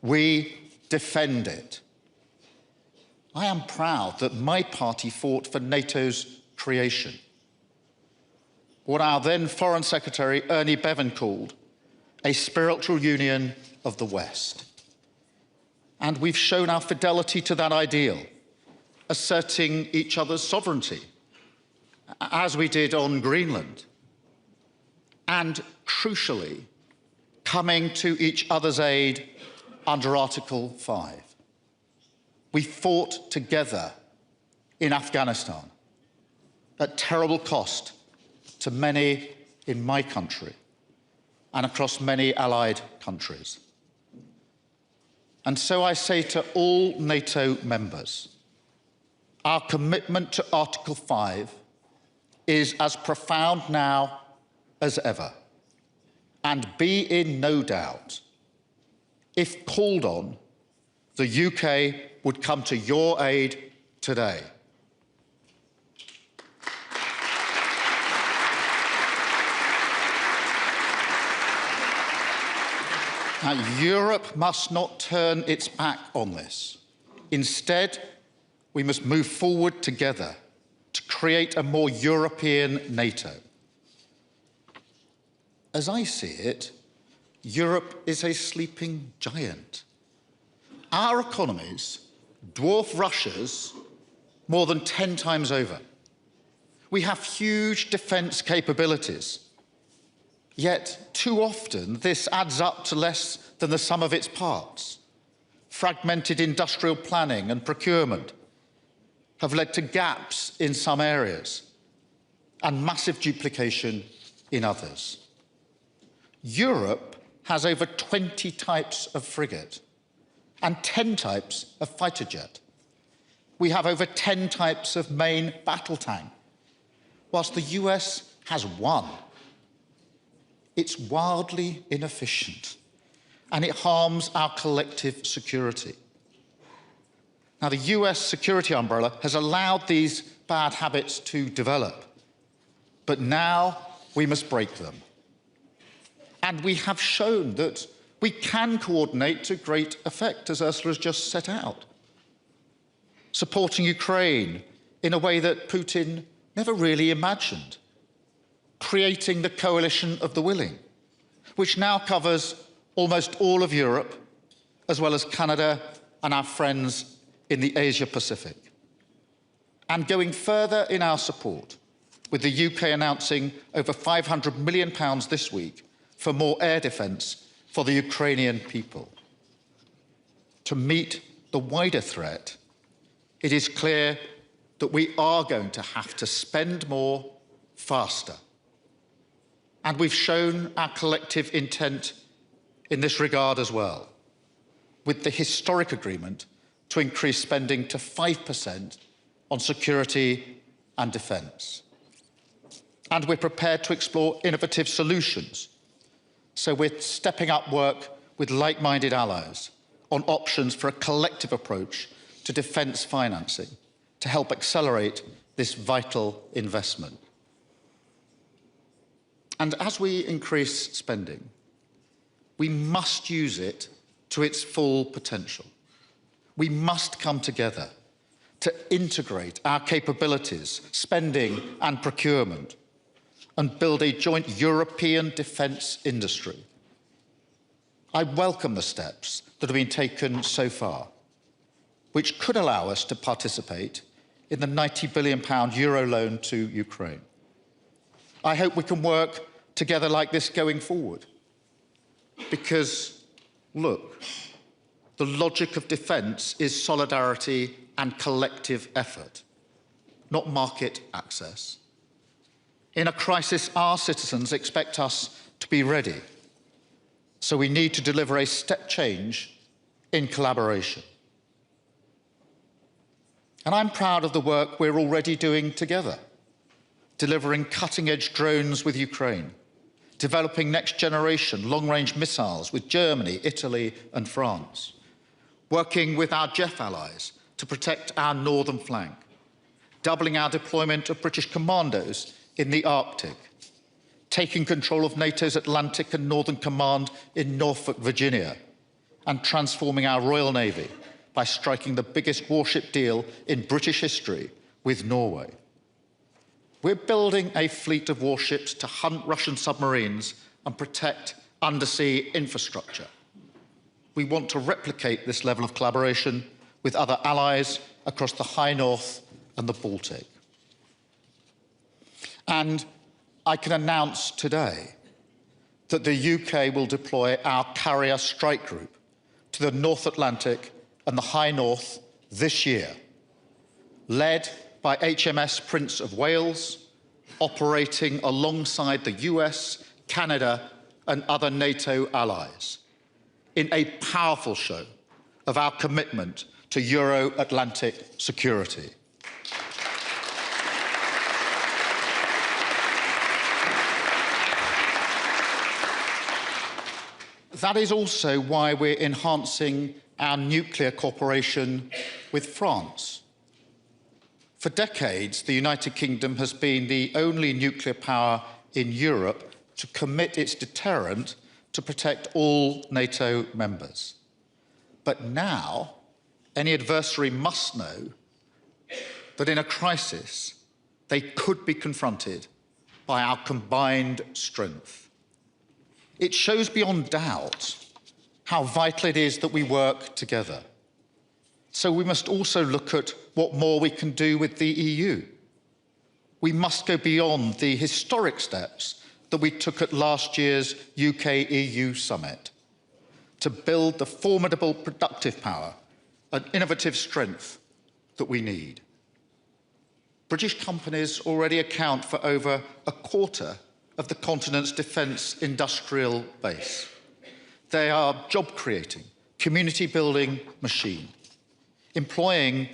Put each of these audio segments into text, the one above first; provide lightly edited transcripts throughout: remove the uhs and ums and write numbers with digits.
We defend it. I am proud that my party fought for NATO's creation. What our then Foreign Secretary Ernie Bevan called a spiritual union of the West. And we've shown our fidelity to that ideal, asserting each other's sovereignty, as we did on Greenland, and crucially, coming to each other's aid under Article 5. We fought together in Afghanistan at terrible cost to many in my country and across many allied countries. And so I say to all NATO members, our commitment to Article 5 is as profound now as ever. And be in no doubt, if called on, the UK would come to your aid today. Now, Europe must not turn its back on this. Instead, we must move forward together to create a more European NATO. As I see it, Europe is a sleeping giant. Our economies dwarf Russia's more than 10 times over. We have huge defence capabilities. Yet, too often, this adds up to less than the sum of its parts. Fragmented industrial planning and procurement have led to gaps in some areas and massive duplication in others. Europe has over 20 types of frigate and 10 types of fighter jet. We have over 10 types of main battle tank, whilst the US has one. It's wildly inefficient, and it harms our collective security. Now, the US security umbrella has allowed these bad habits to develop, but now we must break them. And we have shown that we can coordinate to great effect, as Ursula has just set out, supporting Ukraine in a way that Putin never really imagined, creating the coalition of the willing, which now covers almost all of Europe, as well as Canada and our friends in the Asia-Pacific. And going further in our support, with the UK announcing over £500 million this week for more air defence for the Ukrainian people. To meet the wider threat, it is clear that we are going to have to spend more faster. And we've shown our collective intent in this regard as well, with the historic agreement to increase spending to 5% on security and defence. And we're prepared to explore innovative solutions. So we're stepping up work with like-minded allies on options for a collective approach to defence financing to help accelerate this vital investment. And as we increase spending, we must use it to its full potential. We must come together to integrate our capabilities, spending and procurement, and build a joint European defence industry. I welcome the steps that have been taken so far, which could allow us to participate in the £90 billion euro loan to Ukraine. I hope we can work together like this going forward, because, look, the logic of defence is solidarity and collective effort, not market access. In a crisis, our citizens expect us to be ready, so we need to deliver a step change in collaboration. And I'm proud of the work we're already doing together, delivering cutting-edge drones with Ukraine, developing next-generation long-range missiles with Germany, Italy and France, working with our JEF allies to protect our northern flank, doubling our deployment of British commandos in the Arctic, taking control of NATO's Atlantic and Northern Command in Norfolk, Virginia, and transforming our Royal Navy by striking the biggest warship deal in British history with Norway. We're building a fleet of warships to hunt Russian submarines and protect undersea infrastructure. We want to replicate this level of collaboration with other allies across the High North and the Baltic. And I can announce today that the UK will deploy our carrier strike group to the North Atlantic and the High North this year, led by HMS Prince of Wales, operating alongside the US, Canada, and other NATO allies, in a powerful show of our commitment to Euro-Atlantic security. That is also why we're enhancing our nuclear cooperation with France. For decades, the United Kingdom has been the only nuclear power in Europe to commit its deterrent to protect all NATO members. But now, any adversary must know that in a crisis, they could be confronted by our combined strength. It shows beyond doubt how vital it is that we work together. So we must also look at what more we can do with the EU. We must go beyond the historic steps that we took at last year's UK-EU summit to build the formidable productive power and innovative strength that we need. British companies already account for over a quarter of the continent's defence industrial base. They are job-creating, community-building machine, employing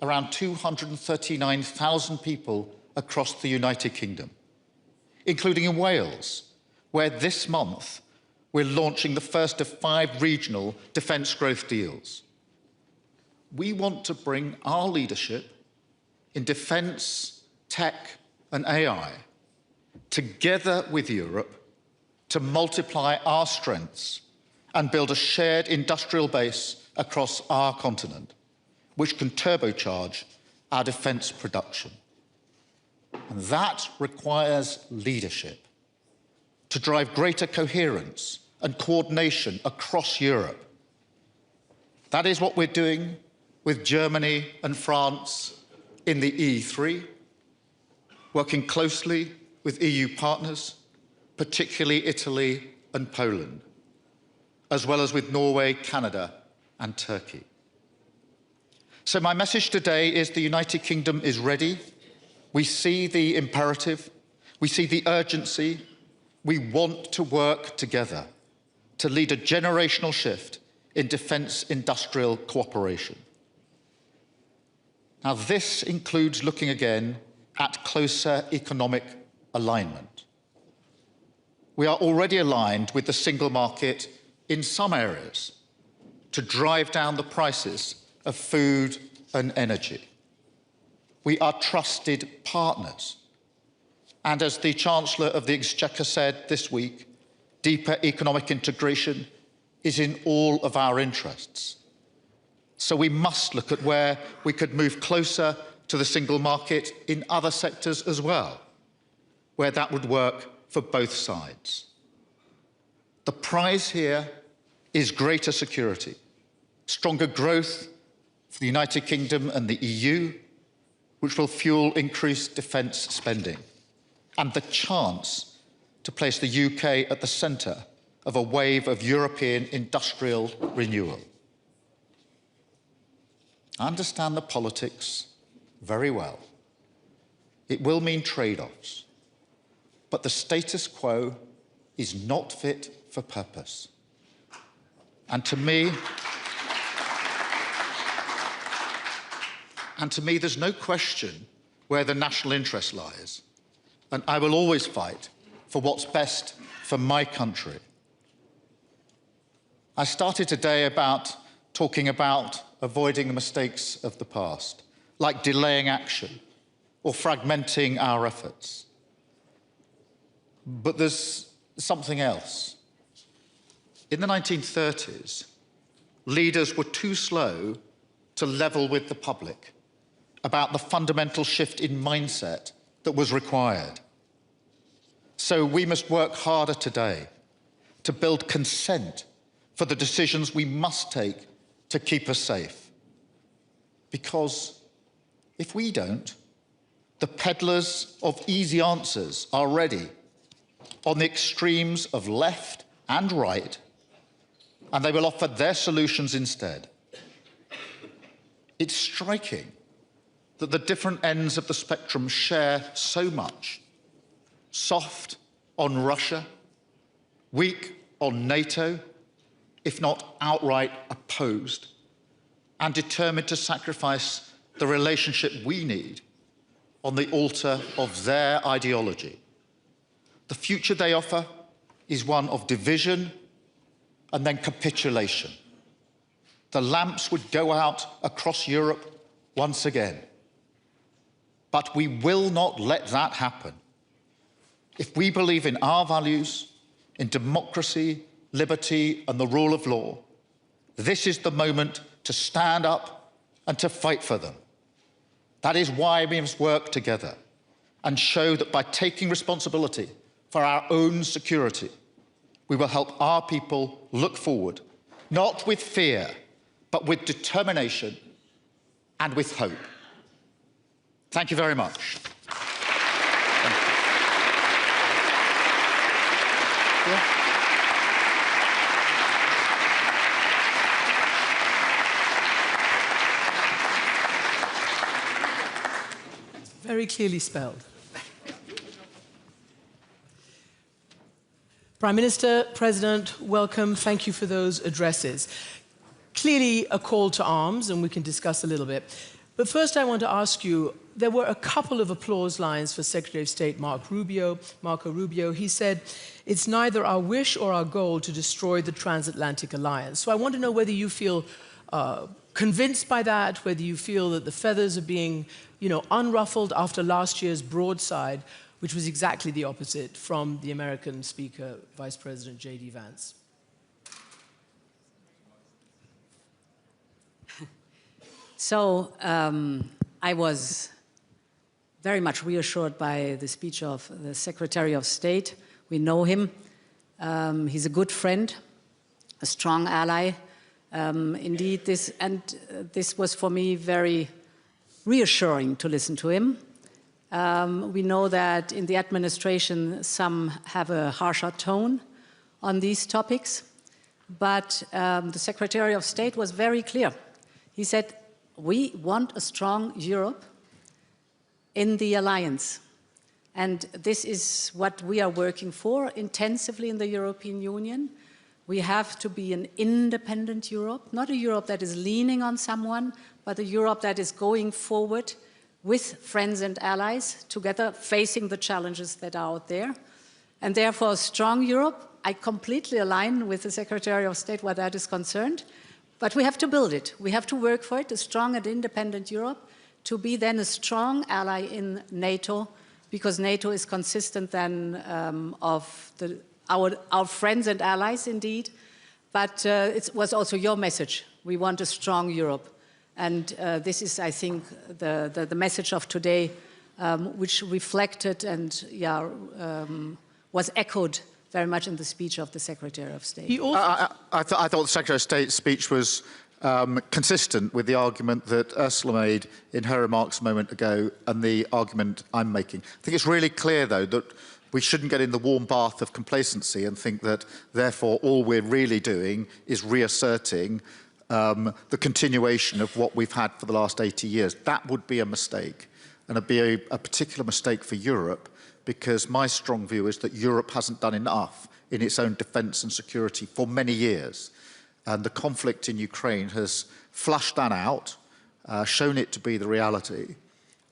around 239,000 people across the United Kingdom, including in Wales, where this month we're launching the first of 5 regional defence growth deals. We want to bring our leadership in defence, tech, and AI together with Europe to multiply our strengths and build a shared industrial base across our continent, which can turbocharge our defence production. And that requires leadership to drive greater coherence and coordination across Europe. That is what we're doing with Germany and France in the E3, working closely with EU partners, particularly Italy and Poland, as well as with Norway, Canada, and Turkey. So my message today is the United Kingdom is ready. We see the imperative, we see the urgency. We want to work together to lead a generational shift in defence industrial cooperation. Now, this includes looking again at closer economic alignment. We are already aligned with the single market in some areas to drive down the prices of food and energy. We are trusted partners. And as the Chancellor of the Exchequer said this week, deeper economic integration is in all of our interests. So we must look at where we could move closer to the single market in other sectors as well, where that would work for both sides. The prize here is greater security, stronger growth for the United Kingdom and the EU, which will fuel increased defence spending, and the chance to place the UK at the centre of a wave of European industrial renewal. I understand the politics very well. It will mean trade-offs, but the status quo is not fit for purpose. And to me, there's no question where the national interest lies, and I will always fight for what's best for my country. I started today talking about avoiding the mistakes of the past, like delaying action or fragmenting our efforts. But there's something else. In the 1930s, leaders were too slow to level with the public about the fundamental shift in mindset that was required. So we must work harder today to build consent for the decisions we must take to keep us safe. Because if we don't, the peddlers of easy answers are ready on the extremes of left and right, and they will offer their solutions instead. It's striking that the different ends of the spectrum share so much. Soft on Russia, weak on NATO, if not outright opposed, and determined to sacrifice the relationship we need on the altar of their ideology. The future they offer is one of division and then capitulation. The lamps would go out across Europe once again. But we will not let that happen. If we believe in our values, in democracy, liberty, and the rule of law, this is the moment to stand up and to fight for them. That is why we must work together and show that by taking responsibility for our own security, we will help our people look forward, not with fear, but with determination and with hope. Thank you very much. Very clearly spelled. Prime Minister, President, welcome. Thank you for those addresses. Clearly a call to arms, and we can discuss a little bit. But first I want to ask you, there were a couple of applause lines for Secretary of State Marco Rubio. He said, it's neither our wish or our goal to destroy the transatlantic alliance. So I want to know whether you feel convinced by that, whether you feel that the feathers are being, unruffled after last year's broadside, which was exactly the opposite from the American Speaker, Vice President J.D. Vance. So I was very much reassured by the speech of the Secretary of State. We know him. He's a good friend, a strong ally. Indeed, this was for me very reassuring to listen to him. We know that in the administration, some have a harsher tone on these topics, but the Secretary of State was very clear. He said, we want a strong Europe in the alliance. And this is what we are working for intensively in the European Union. We have to be an independent Europe, not a Europe that is leaning on someone, but a Europe that is going forward with friends and allies together, facing the challenges that are out there. And therefore, a strong Europe, I completely align with the Secretary of State where that is concerned. But we have to build it. We have to work for it, a strong and independent Europe, to be then a strong ally in NATO, because NATO is consistent then of our friends and allies indeed. But it was also your message. We want a strong Europe. And this is, I think, the message of today, which reflected and was echoed very much in the speech of the Secretary of State. I thought the Secretary of State's speech was consistent with the argument that Ursula made in her remarks a moment ago and the argument I'm making. I think it's really clear, though, that we shouldn't get in the warm bath of complacency and think that, therefore, all we're really doing is reasserting the continuation of what we've had for the last 80 years. That would be a mistake, and it'd be a particular mistake for Europe, because my strong view is that Europe hasn't done enough in its own defence and security for many years. And the conflict in Ukraine has flushed that out, shown it to be the reality.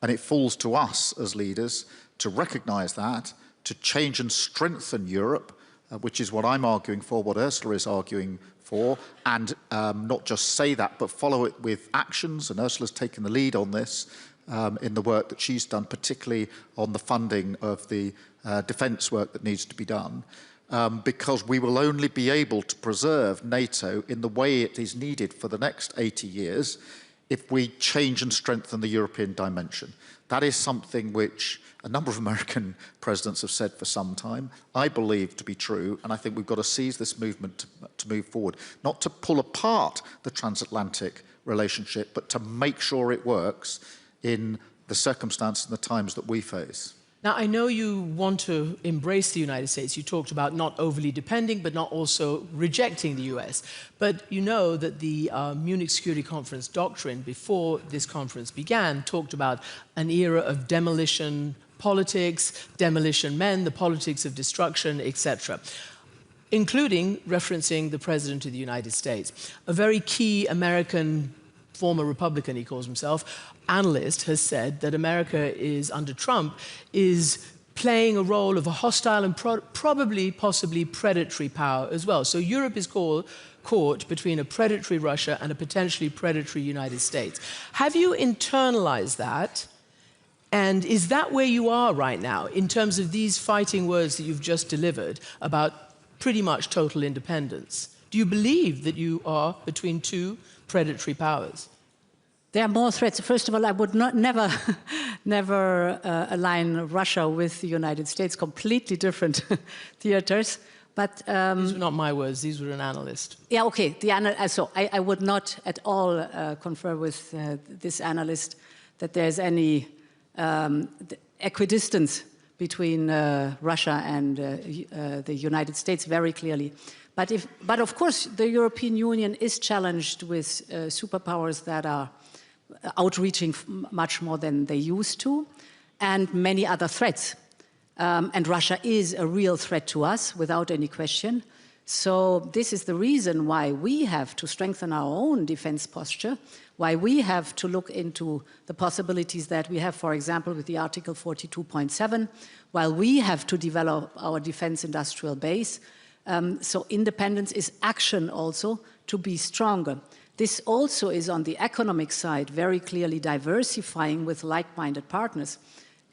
And it falls to us as leaders to recognise that, to change and strengthen Europe, which is what I'm arguing for, what Ursula is arguing for, and not just say that, but follow it with actions. And Ursula's taken the lead on this. In the work that she's done, particularly on the funding of the defence work that needs to be done. because we will only be able to preserve NATO in the way it is needed for the next 80 years if we change and strengthen the European dimension. That is something which a number of American presidents have said for some time, I believe to be true, and I think we've got to seize this movement to move forward, not to pull apart the transatlantic relationship, but to make sure it works in the circumstances and the times that we face. Now, I know you want to embrace the United States. You talked about not overly depending, but not also rejecting the US. But you know that the Munich Security Conference doctrine, before this conference began, talked about an era of demolition politics, demolition men, the politics of destruction, etc., including referencing the President of the United States. A very key American, former Republican, he calls himself, analyst has said that America is, under Trump, is playing a role of a hostile and probably, possibly predatory power as well. So Europe is caught between a predatory Russia and a potentially predatory United States. Have you internalized that? And is that where you are right now in terms of these fighting words that you've just delivered about pretty much total independence? Do you believe that you are between two predatory powers? There are more threats. First of all, I would never align Russia with the United States. Completely different theaters. But these were not my words. These were an analyst. Yeah, okay. So I would not at all confer with this analyst that there's any equidistance between Russia and the United States, very clearly. But of course, the European Union is challenged with superpowers that are outreaching much more than they used to, and many other threats. And Russia is a real threat to us, without any question. So this is the reason why we have to strengthen our own defense posture, why we have to look into the possibilities that we have, for example, with the Article 42.7, while we have to develop our defense industrial base. So independence is action also to be stronger. This also is on the economic side, very clearly diversifying with like-minded partners.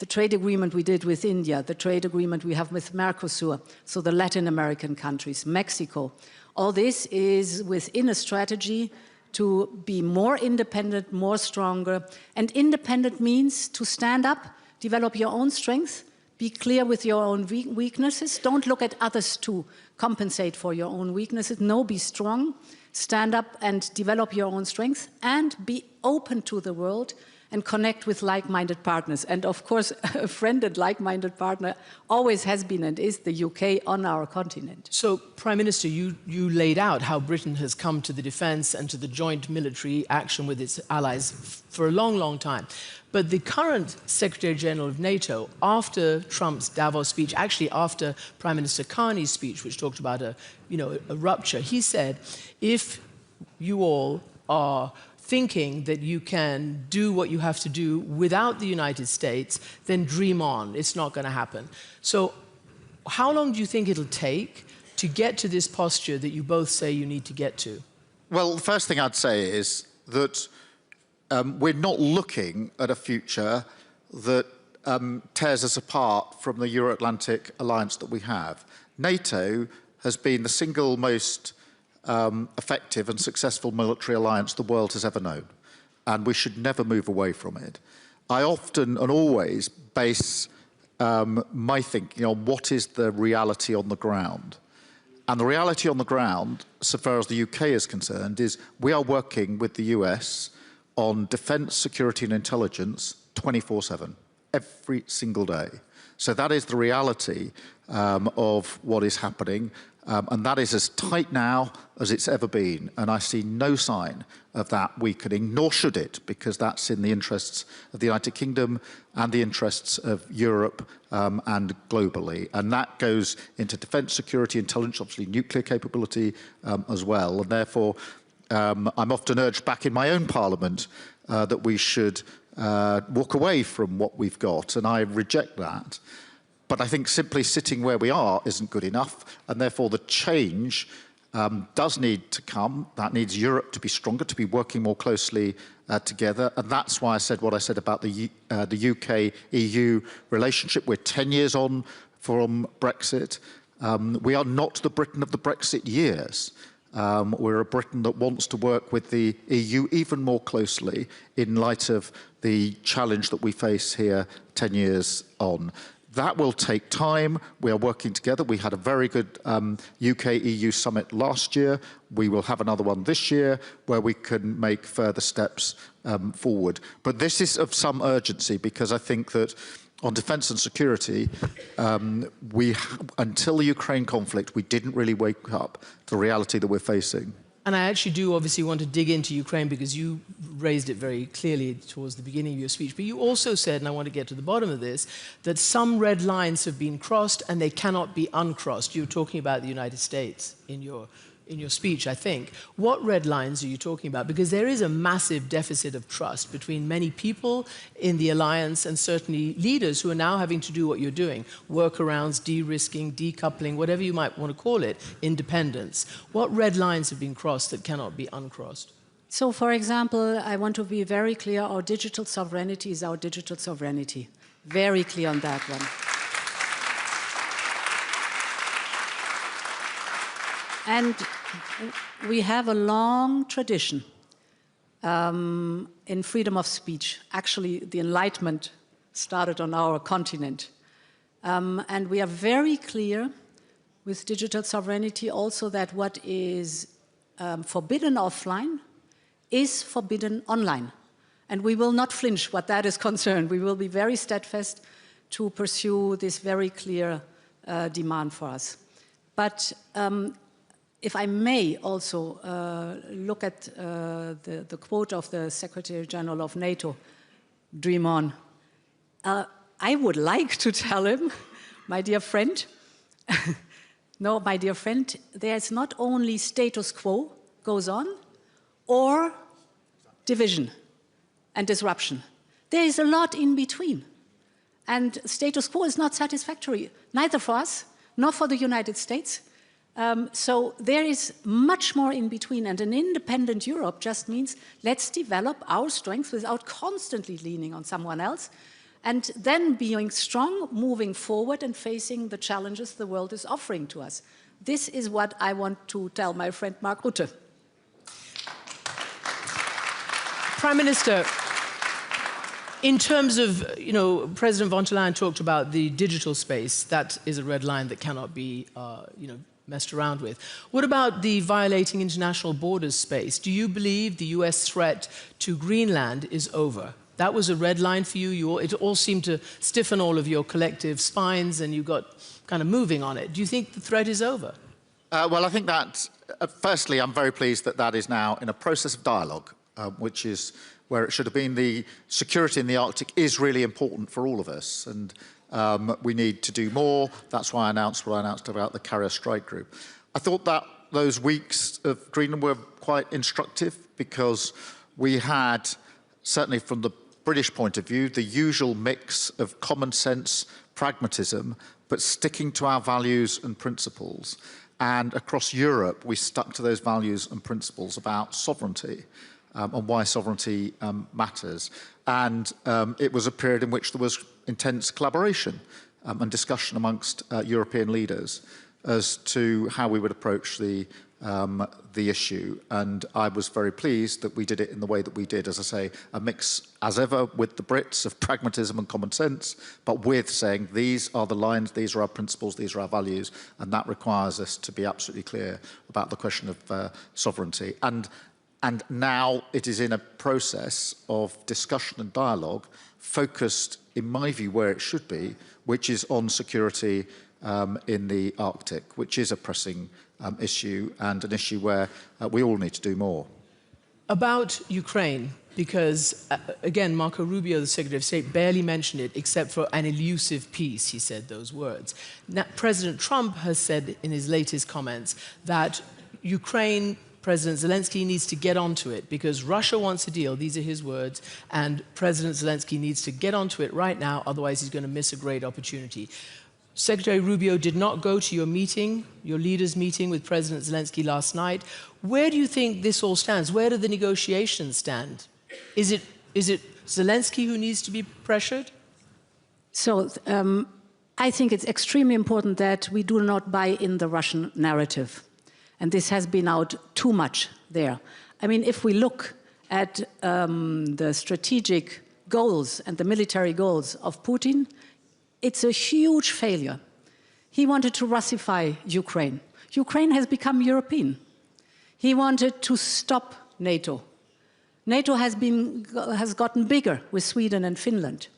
The trade agreement we did with India, the trade agreement we have with Mercosur, so the Latin American countries, Mexico. All this is within a strategy to be more independent, more stronger. And independent means to stand up, develop your own strength, be clear with your own weaknesses. Don't look at others to compensate for your own weaknesses. No, be strong. Stand up and develop your own strength, and be open to the world and connect with like-minded partners. And of course, a friend and like-minded partner always has been and is the UK on our continent. So, Prime Minister, you laid out how Britain has come to the defense and to the joint military action with its allies for a long, long time. But the current Secretary-General of NATO, after Trump's Davos speech, actually after Prime Minister Carney's speech, which talked about a rupture, he said, if you all are thinking that you can do what you have to do without the United States, then dream on. It's not going to happen. So how long do you think it'll take to get to this posture that you both say you need to get to? Well, the first thing I'd say is that we're not looking at a future that tears us apart from the Euro-Atlantic alliance that we have. NATO has been the single most effective and successful military alliance the world has ever known, and we should never move away from it. I often and always base my thinking on what is the reality on the ground. And the reality on the ground, so far as the UK is concerned, is we are working with the US on defence, security and intelligence 24/7, every single day. So that is the reality of what is happening. And that is as tight now as it's ever been. And I see no sign of that weakening, nor should it, because that's in the interests of the United Kingdom and the interests of Europe and globally. And that goes into defence, security, intelligence, obviously nuclear capability as well. And therefore, I'm often urged back in my own parliament that we should walk away from what we've got, and I reject that. But I think simply sitting where we are isn't good enough, and therefore the change does need to come. That needs Europe to be stronger, to be working more closely together, and that's why I said what I said about the UK-EU relationship. We're 10 years on from Brexit. We are not the Britain of the Brexit years. We're a Britain that wants to work with the EU even more closely in light of the challenge that we face here 10 years on. That will take time. We are working together. We had a very good UK-EU summit last year. We will have another one this year where we can make further steps forward. But this is of some urgency because I think that on defence and security, until the Ukraine conflict, we didn't really wake up to the reality that we're facing. And I actually do obviously want to dig into Ukraine because you raised it very clearly towards the beginning of your speech. But you also said, and I want to get to the bottom of this, that some red lines have been crossed and they cannot be uncrossed. You were talking about the United States in your speech, I think. What red lines are you talking about? Because there is a massive deficit of trust between many people in the alliance and certainly leaders who are now having to do what you're doing, workarounds, de-risking, decoupling, whatever you might want to call it, independence. What red lines have been crossed that cannot be uncrossed? So, for example, I want to be very clear, our digital sovereignty is our digital sovereignty. Very clear on that one. And we have a long tradition in freedom of speech. Actually, the Enlightenment started on our continent. And we are very clear with digital sovereignty also that what is forbidden offline is forbidden online. And we will not flinch what that is concerned. We will be very steadfast to pursue this very clear demand for us. But if I may also look at the quote of the Secretary General of NATO, dream on. I would like to tell him, my dear friend, no, my dear friend, there's not only status quo goes on, or division and disruption. There is a lot in between. And status quo is not satisfactory, neither for us, nor for the United States. So there is much more in between, and an independent Europe just means let's develop our strengths without constantly leaning on someone else, and then being strong, moving forward and facing the challenges the world is offering to us. This is what I want to tell my friend Mark Rutte. Prime Minister, in terms of, President von der Leyen talked about the digital space. That is a red line that cannot be, messed around with. What about the violating international borders space? Do you believe the US threat to Greenland is over? That was a red line for you. It all seemed to stiffen all of your collective spines and you got kind of moving on it. Do you think the threat is over? Well, I think that, firstly, I'm very pleased that that is now in a process of dialogue, which is where it should have been. The security in the Arctic is really important for all of us, and we need to do more. That's why I announced what I announced about the Carrier Strike Group. I thought that those weeks of Greenland were quite instructive because we had, certainly from the British point of view, the usual mix of common sense, pragmatism, but sticking to our values and principles. And across Europe, we stuck to those values and principles about sovereignty and why sovereignty matters. And it was a period in which there was intense collaboration and discussion amongst European leaders as to how we would approach the issue. And I was very pleased that we did it in the way that we did. As I say, a mix, as ever, with the Brits of pragmatism and common sense, but with saying these are the lines, these are our principles, these are our values, and that requires us to be absolutely clear about the question of sovereignty. And now it is in a process of discussion and dialogue focused, in my view, where it should be, which is on security in the Arctic, which is a pressing issue and an issue where we all need to do more. About Ukraine, because, again, Marco Rubio, the Secretary of State, barely mentioned it except for an elusive peace, he said those words. Now, President Trump has said in his latest comments that Ukraine, President Zelensky needs to get onto it because Russia wants a deal, these are his words, and President Zelensky needs to get onto it right now, otherwise he's going to miss a great opportunity. Secretary Rubio did not go to your meeting, your leaders' meeting with President Zelensky last night. Where do you think this all stands? Where do the negotiations stand? Is it Zelensky who needs to be pressured? So I think it's extremely important that we do not buy in the Russian narrative. And this has been out too much there. I mean, if we look at the strategic goals and the military goals of Putin, it's a huge failure. He wanted to Russify Ukraine. Ukraine has become European. He wanted to stop NATO. NATO has gotten bigger with Sweden and Finland.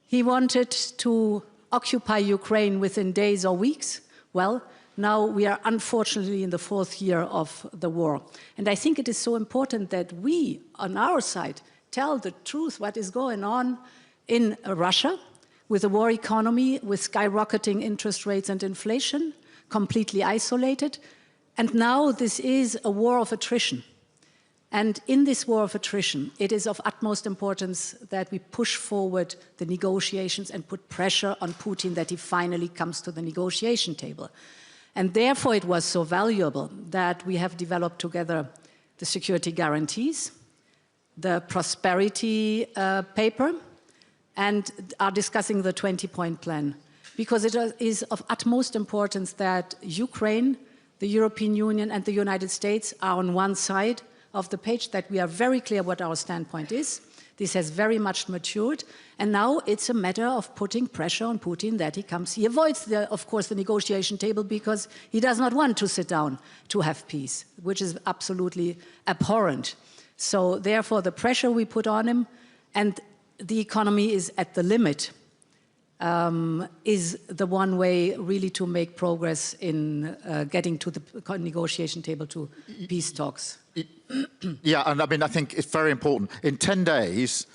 He wanted to occupy Ukraine within days or weeks. Well, now we are unfortunately in the 4th year of the war. And I think it is so important that we, on our side, tell the truth, what is going on in Russia, with a war economy, with skyrocketing interest rates and inflation, completely isolated. And now this is a war of attrition. And in this war of attrition, it is of utmost importance that we push forward the negotiations and put pressure on Putin that he finally comes to the negotiation table. And therefore it was so valuable that we have developed together the security guarantees, the prosperity paper, and are discussing the 20-point plan. Because it is of utmost importance that Ukraine, the European Union, and the United States are on one side of the page, that we are very clear what our standpoint is. This has very much matured, and now it's a matter of putting pressure on Putin that he comes. He avoids, of course, the negotiation table because he does not want to sit down to have peace, which is absolutely abhorrent. So therefore, the pressure we put on him, and the economy is at the limit, is the one way really to make progress in getting to the negotiation table to peace talks. Yeah, and I mean, I think it's very important. In 10 days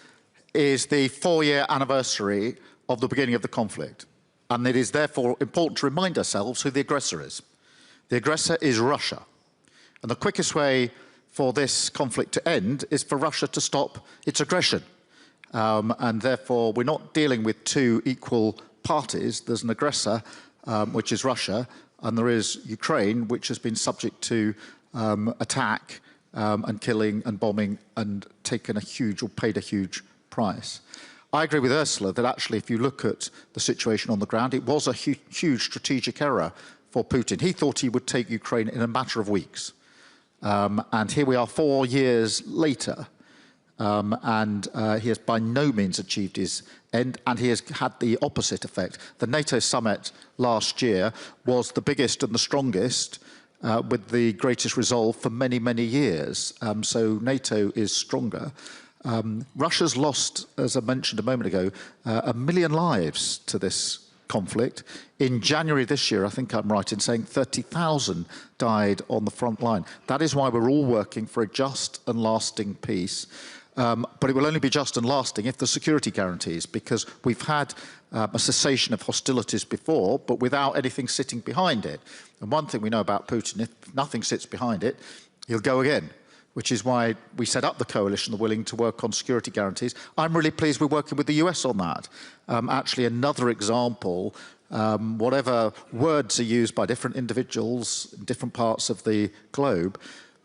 is the 4-year anniversary of the beginning of the conflict. And it is therefore important to remind ourselves who the aggressor is. The aggressor is Russia. And the quickest way for this conflict to end is for Russia to stop its aggression. And therefore, we're not dealing with two equal parties. There's an aggressor, which is Russia, and there is Ukraine, which has been subject to attack and killing and bombing and taken a huge, or paid a huge price. I agree with Ursula that actually, if you look at the situation on the ground, it was a huge strategic error for Putin. He thought he would take Ukraine in a matter of weeks. And here we are 4 years later. He has by no means achieved his end, and he has had the opposite effect. The NATO summit last year was the biggest and the strongest, with the greatest resolve for many, many years. So NATO is stronger. Russia's lost, as I mentioned a moment ago, 1 million lives to this conflict. In January this year, I think I'm right in saying 30,000 died on the front line. That is why we're all working for a just and lasting peace. But it will only be just and lasting if the security guarantees, because we've had a cessation of hostilities before, but without anything sitting behind it. And one thing we know about Putin, if nothing sits behind it, he'll go again, which is why we set up the coalition, the willing to work on security guarantees. I'm really pleased we're working with the US on that. Actually, another example, whatever words are used by different individuals in different parts of the globe,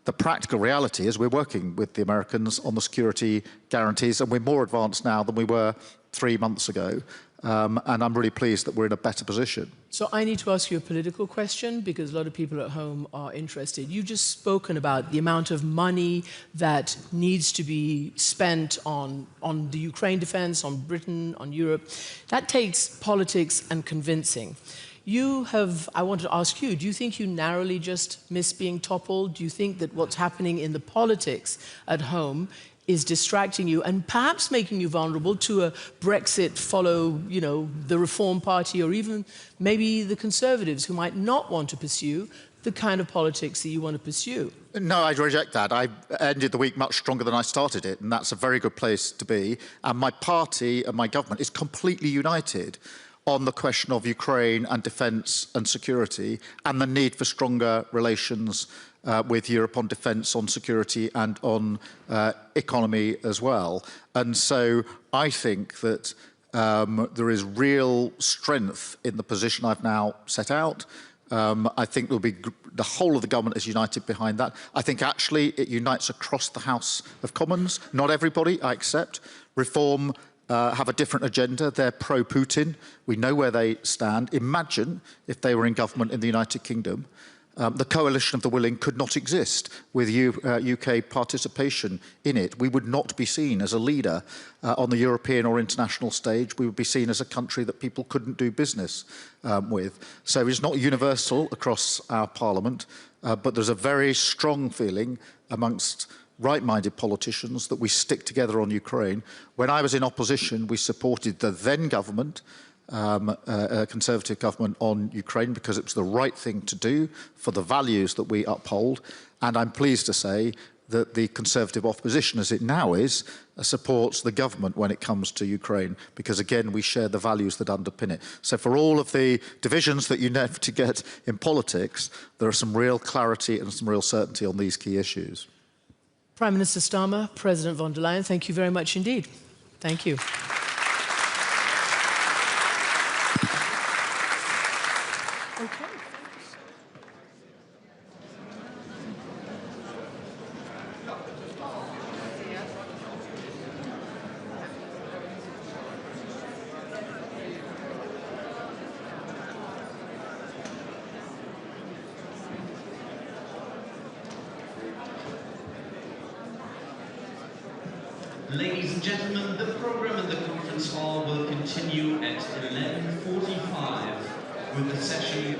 the practical reality is we're working with the Americans on the security guarantees, and we're more advanced now than we were 3 months ago. And I'm really pleased that we're in a better position. So I need to ask you a political question, because a lot of people at home are interested. You've just spoken about the amount of money that needs to be spent on the Ukraine defense, on Britain, on Europe. That takes politics and convincing. I wanted to ask you, do you think you narrowly just miss being toppled? Do you think that what's happening in the politics at home is distracting you and perhaps making you vulnerable to a Brexit follow, the Reform Party, or even maybe the Conservatives, who might not want to pursue the kind of politics that you want to pursue? No, I reject that. I ended the week much stronger than I started it, and that's a very good place to be. And my party and my government is completely united on the question of Ukraine and defence and security, and the need for stronger relations with Europe on defence, on security, and on economy as well. And so I think that there is real strength in the position I've now set out. I think the whole of the government is united behind that. I think actually it unites across the House of Commons. Not everybody, I accept. Reform have a different agenda. They're pro-Putin. We know where they stand. Imagine if they were in government in the United Kingdom. The coalition of the willing could not exist with UK participation in it. We would not be seen as a leader on the European or international stage. We would be seen as a country that people couldn't do business with. So it's not universal across our parliament, but there's a very strong feeling amongst right-minded politicians that we stick together on Ukraine. When I was in opposition, we supported the then government, Conservative government on Ukraine, because it was the right thing to do for the values that we uphold. And I'm pleased to say that the Conservative opposition, as it now is, supports the government when it comes to Ukraine, because again, we share the values that underpin it. So for all of the divisions that you never to get in politics, there are some real clarity and some real certainty on these key issues. Prime Minister Starmer, President von der Leyen, thank you very much indeed. Thank you. Okay. Ladies and gentlemen, the programme in the conference hall will continue at 11:45 with the session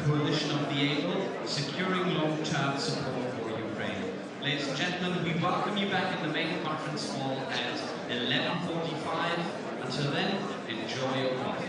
Coalition of the Able, Securing Long-Term Support for Ukraine. Ladies and gentlemen, we welcome you back in the main conference hall at 11:45. Until then, enjoy your coffee.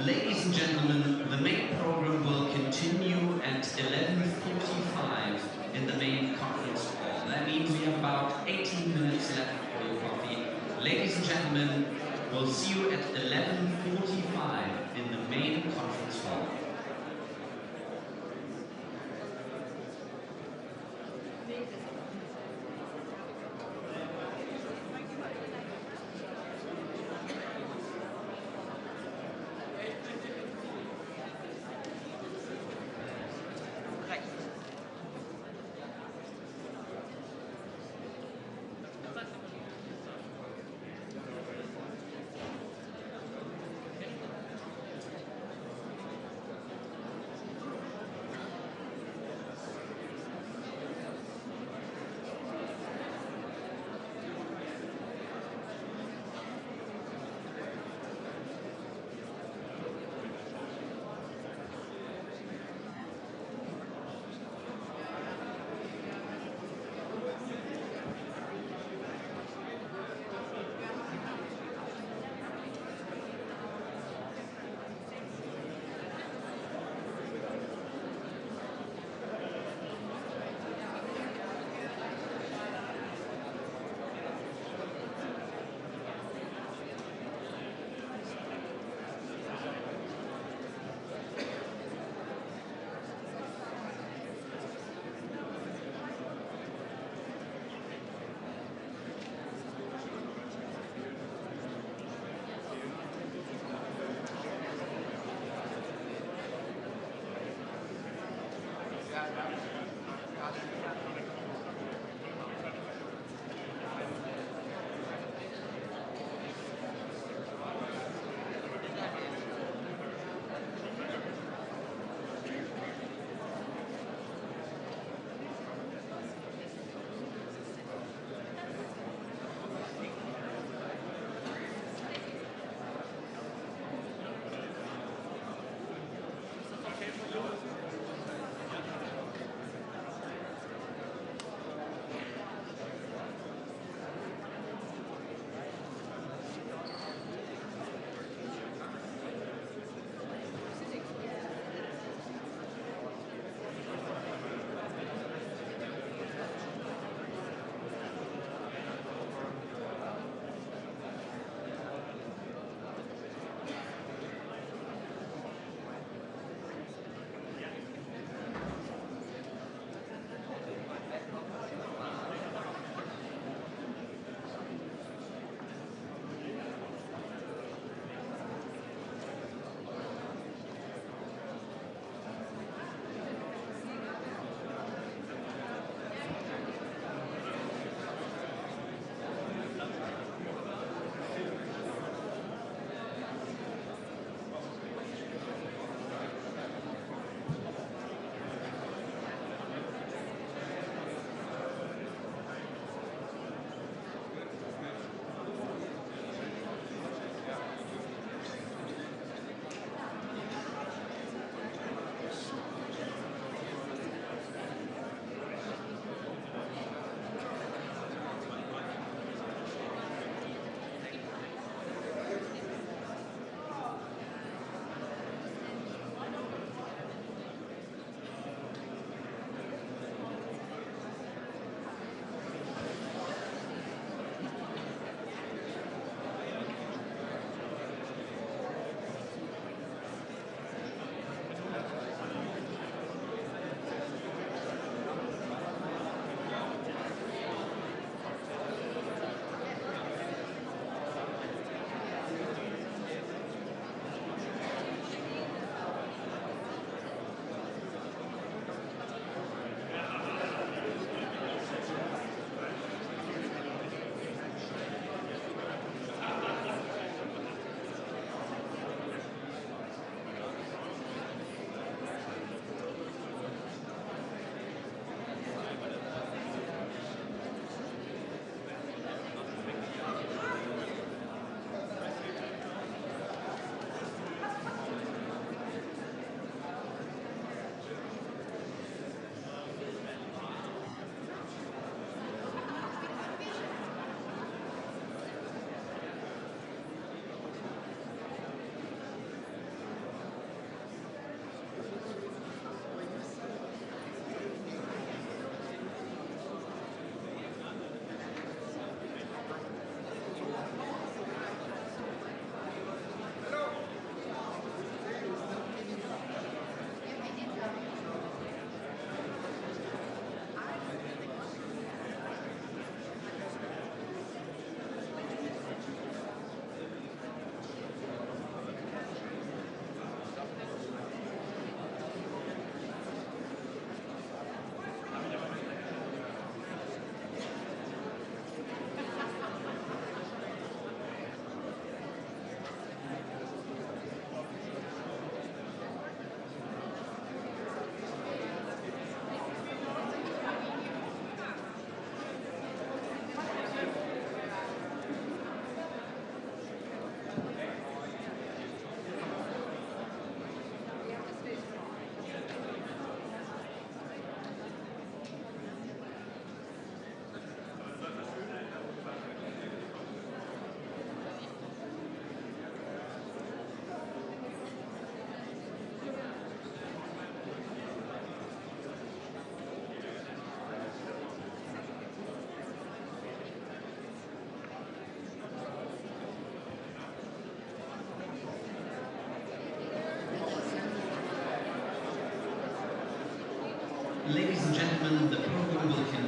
Ladies and gentlemen, the main program will continue at 11:45 in the main conference hall. That means we have about 18 minutes left for your coffee. Ladies and gentlemen, we'll see you at 11:45 in the main conference hall.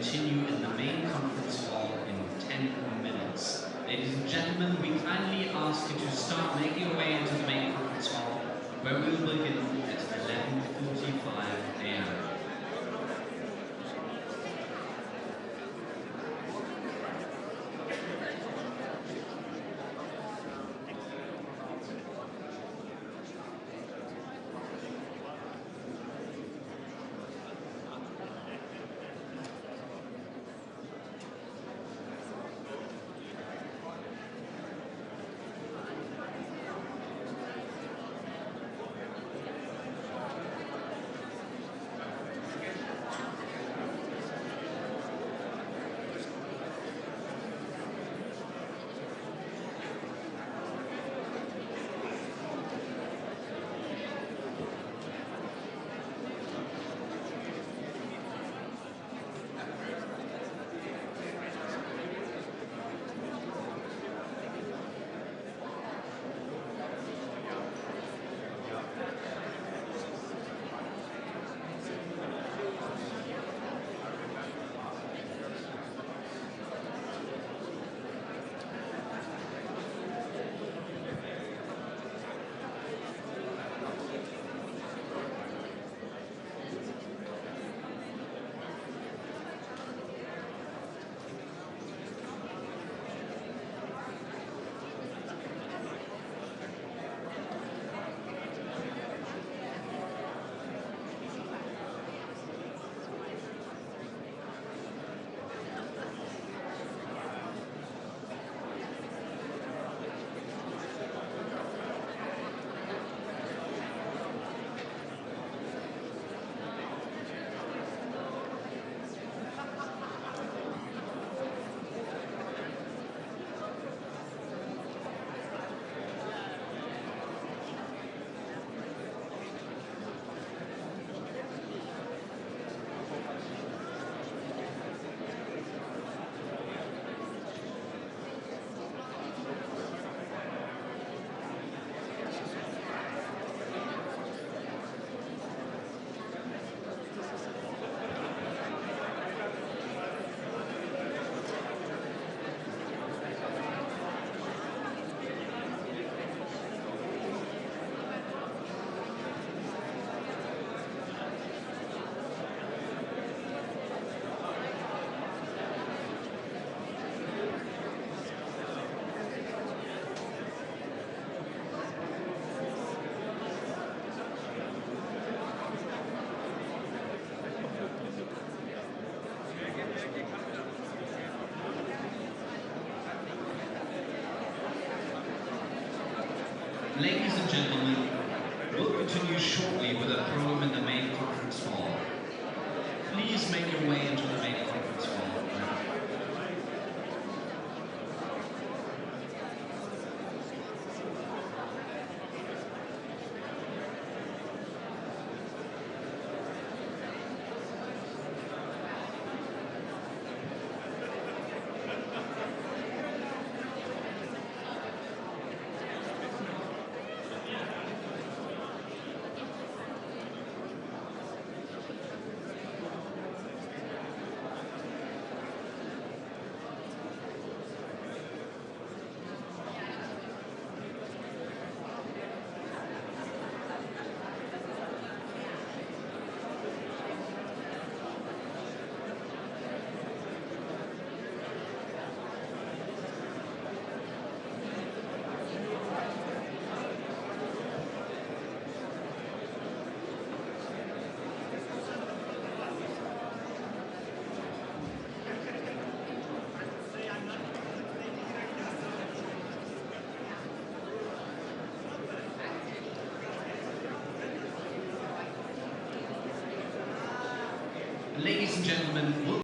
continue in the main conference hall in 10 minutes. Ladies and gentlemen, we kindly ask you to start making your way into the main conference hall, where we will begin at 11:45 a.m. Ladies and gentlemen, we'll continue shortly with a program in the main conference hall. Please make your way into the main conference hall now. Ladies and gentlemen,